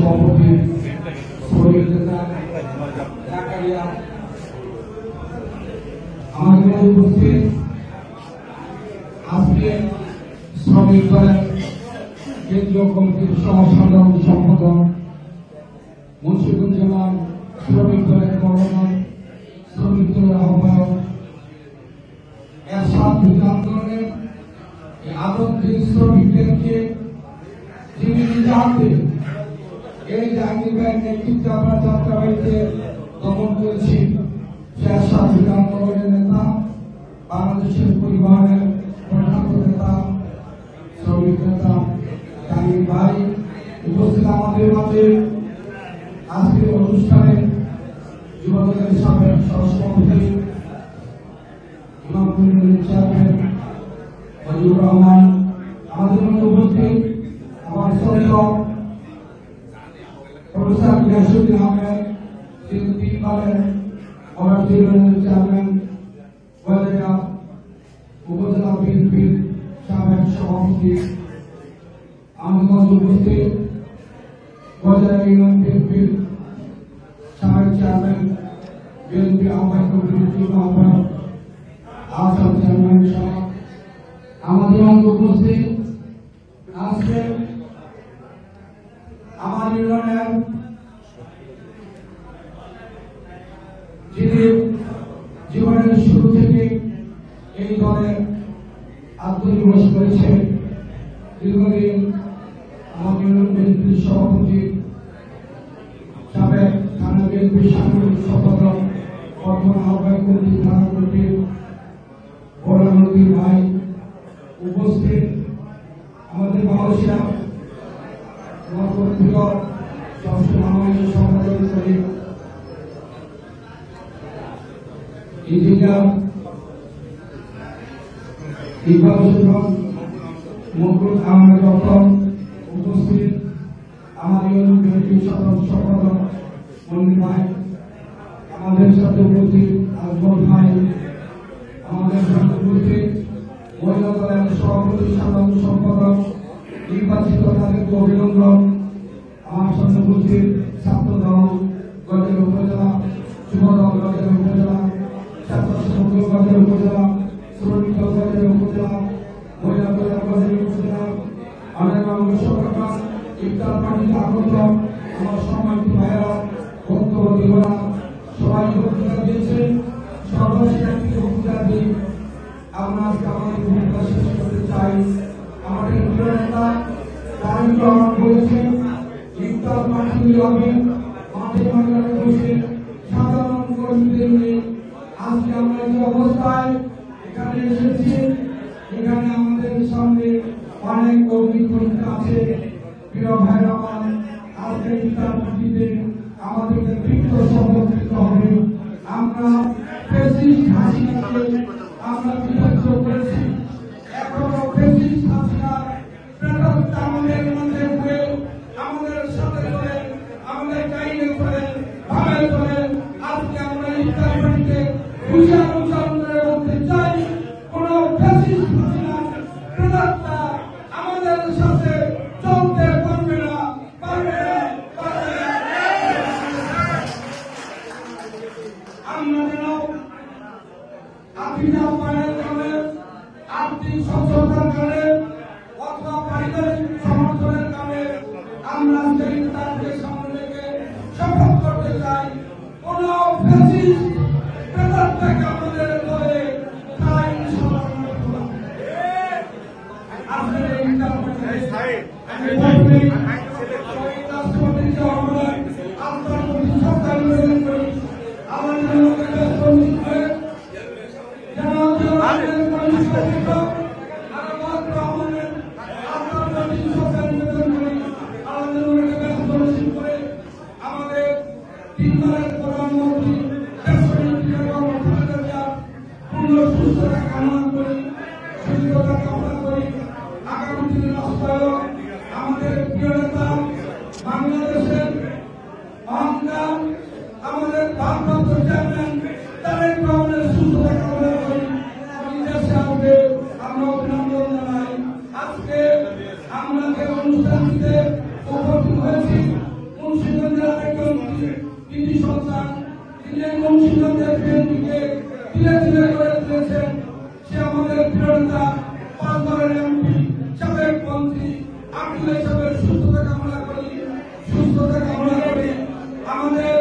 সভাপতি শহীদ নেতা জাকারিয়া, আমাদের উপস্থিত আজকে শ্রমিক দলের কেন্দ্রীয় কমিটির সহ-সাধারণ সম্পাদক, মুন্সিগঞ্জ শ্রমিক দলের গভর্নর, শ্রমিক দলের আহ্বায়ক, এরশাদ আন্দোলনের আদমদিন শ্রমিকদেরকে যিনি নিজ হাতে এই জাহাঙ্গীর ভাইয়ের নেতৃত্বে আমরা যাত্রাবাড়িতে দমন করেছি, এরশাদ আন্দোলনের নেতা, বাংলাদেশের পরিবহনের প্রধান নেতা, শ্রমিক নেতা জাহাঙ্গীর ভাই উপস্থিত আমাদের মাঝে আজকের অনুষ্ঠানে যুবদলের সাবেক সহসভাপতি চেয়ারম্যান ফজলুর রহমান, আমাদের মধ্যে উপস্থিত আমার শ্রদ্ধেয় প্রফেসর গিয়াসউদ্দিন আহমেদ, তিনি 3 বারের অনার্স ইউনিয়নের চেয়ারম্যান, উপজেলা বিএনপির সাবেক সভাপতি, আমাদের মধ্যে উপস্থিত উপজেলা ইউনিয়ন বিএনপির সাবেক চেয়ারম্যান, বিএনপি আহ্বায়ক কমিটির আহ্বায়ক, আসাম চেয়ারম্যান সহ আমাদের মধ্যে উপস্থিত আজকে আমার ইউনিয়নের যিনি জীবনের শুরু থেকে এই দলে আত্মনিবেশ করেছে, দীর্ঘদিন আমার ইউনিয়ন বিএনপির সভাপতি, সাবেক থানা বিএনপির সাংগঠনিক সম্পাদক, বর্তমান আহ্বায়ক কমিটি থানা কমিটির ভাই উপস্থিত, আমাদের মালয়েশিয়া ইঞ্জিনিয়ার ইকবাল হোসেন মকবুল আহমেদ রতন উপস্থিত, আমাদের ইউনিয়ন সাধারণ সম্পাদক মনির ভাই, আমাদের সাথে উপস্থিত আজমল ভাই, আমাদের সাথে উপস্থিত মহিলা দলের সভাপতি সাধারণ সম্পাদক, নির্বাচিত তাদেরকে অভিনন্দন, আমার সাথে উপস্থিত ছাত্র দল গজের উপজেলা, যুব দল গজের উপজেলা, ছাত্র সংসদ গজের উপজেলা, শ্রমিক দল গজের উপজেলা, মহিলা দলের গজের উপজেলা, অনেক অঙ্গ সরকার ইফতার পার্টিতে আগত আমার সম্মানিত ভাইয়েরা, বক্তব্য দিবরা সবাই বক্তৃতা দিয়েছেন, সর্বশেষ একটি বক্তৃতা দিই। আমরা আজকে আমাদের ভূমিকা শেষ করতে চাই। আমাদের প্রিয় নেতা তারেক রহমান বলেছেন ইফতার পার্টি হবে মাঠে ময়দানে বসে সাধারণ কর্মীদের নিয়ে। আজকে আমরা যে অবস্থায় এখানে এসেছি, এখানে আমাদের সামনে অনেক অগ্নি পরীক্ষা আছে। প্রিয় ভাইরা আমার, আজকে ইফতার পার্টিতে আমাদেরকে বৃক্ষ সংরক্ষিত হবে। আমরা ফ্যাসিস্ট হাসিনাকে আমরা বিরোধ করেছি, এখনো ফ্যাসিস্ট হাসিনা আমাদের মধ্যে হয়ে আমাদের সাথে করে আমাদের কাহিনী করে ভাবে করে আজকে আমরা ইফতার পার্টিতে হুঁশিয়ার উচ্চারণ করে বলতে চাই, কোন ফ্যাসিস্ট হাসিনা প্রেতাত্মা আমাদের সাথে চলতে পারবে না, পারবে না, পারবে না। আমরা যেন আপিনা পানের কারণে, আর্থিক সচ্ছলতার কারণে অথবা পারিবারিক সমর্থনের কারণে আমরা সেই তাকে সামনে রেখে শপথ করতে চাই, কোন ফ্যাসিস্ট প্রেতাত্মাকে আমাদের দলে তাই আসলে রাষ্ট্রপতিকে আন্তর্জাতিক সরকার নিবেদন করি আমাদের তিনবারের প্রধানমন্ত্রী পূর্ণ সুস্থতা কামনা করি, সুস্থতা কামনা করি। আগামী দিনের রাষ্ট্রায়ক আমাদের প্রিয় নেতা, বাংলাদেশের অহংকার, আমাদের ভারপ্রাপ্ত চেয়ারম্যান তারেক রহমানের সুস্থতা কামনা করি। আমরা অভিনন্দন জানাই। আজকে আমরা যে অনুষ্ঠানটিতে উপস্থিত হয়েছি প্রিয়তা 5 বারের এমপি সাবেক মন্ত্রী আব্দুল সাহেবের সুস্থতা কামনা করি আমাদের